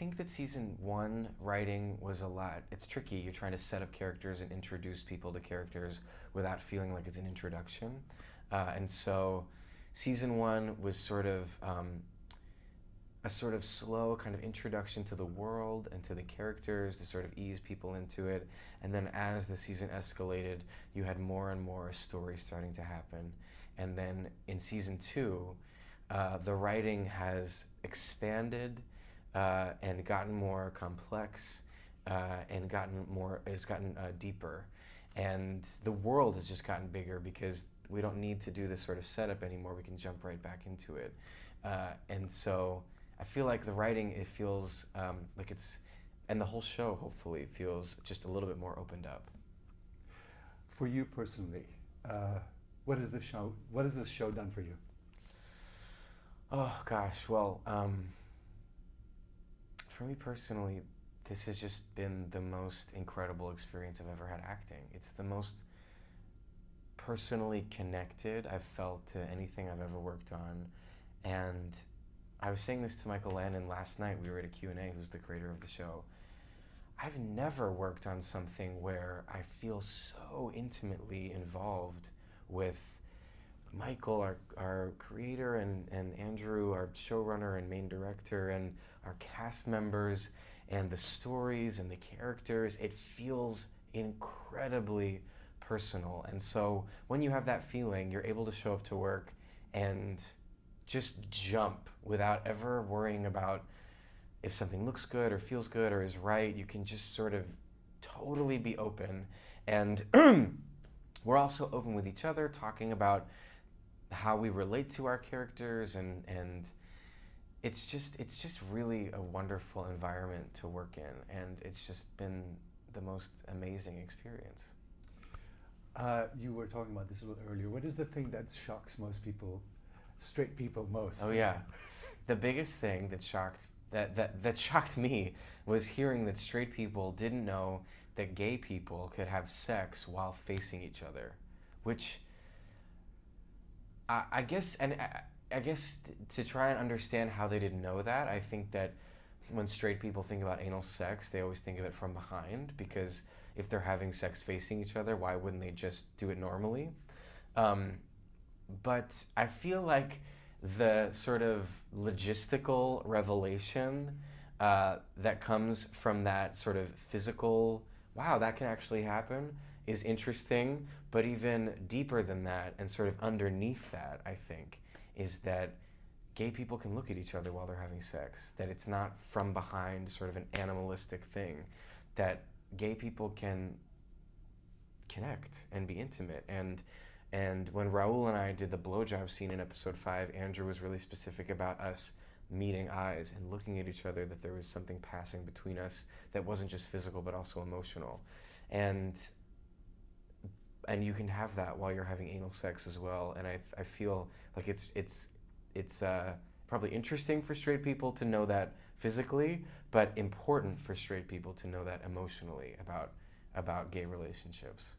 think that season one writing was a lot. It's tricky. You're trying to set up characters and introduce people to characters without feeling like it's an introduction. And so season one was sort of a sort of slow kind of introduction to the world and to the characters to sort of ease people into it. And then as the season escalated, you had more and more story starting to happen. And then in season two, the writing has expanded and gotten more complex and has gotten deeper. And the world has just gotten bigger because we don't need to do this sort of setup anymore. We can jump right back into it. And so I feel like the writing, it feels like it's, and the whole show hopefully feels just a little bit more opened up. For you personally, what is the show? What has this show done for you? Oh gosh, well, for me personally, this has just been the most incredible experience I've ever had acting. It's the most personally connected I've felt to anything I've ever worked on. And I was saying this to Michael Landon last night. We were at a Q&A, who's the creator of the show. I've never worked on something where I feel so intimately involved with Michael, our creator, and Andrew, our showrunner and main director, and our cast members, and the stories and the characters. It feels incredibly personal. And so when you have that feeling, you're able to show up to work and just jump without ever worrying about if something looks good or feels good or is right. You can just sort of totally be open. And we're also open with each other, talking about how we relate to our characters, and it's just really a wonderful environment to work in, and it's just been the most amazing experience. You were talking about this a little earlier. What is the thing that shocks most people, straight people, most? Oh yeah, the biggest thing that shocked me was hearing that straight people didn't know that gay people could have sex while facing each other, which I guess to try and understand how they didn't know that, I think that when straight people think about anal sex, they always think of it from behind, because if they're having sex facing each other, why wouldn't they just do it normally? But I feel like the sort of logistical revelation that comes from that sort of physical, wow, that can actually happen, is interesting. But even deeper than that, and sort of underneath that, I think, is that gay people can look at each other while they're having sex, that it's not from behind sort of an animalistic thing, that gay people can connect and be intimate. And when Raul and I did the blowjob scene in episode 5, Andrew was really specific about us meeting eyes and looking at each other, that there was something passing between us that wasn't just physical but also emotional. And you can have that while you're having anal sex as well. And I feel like it's probably interesting for straight people to know that physically, but important for straight people to know that emotionally about gay relationships.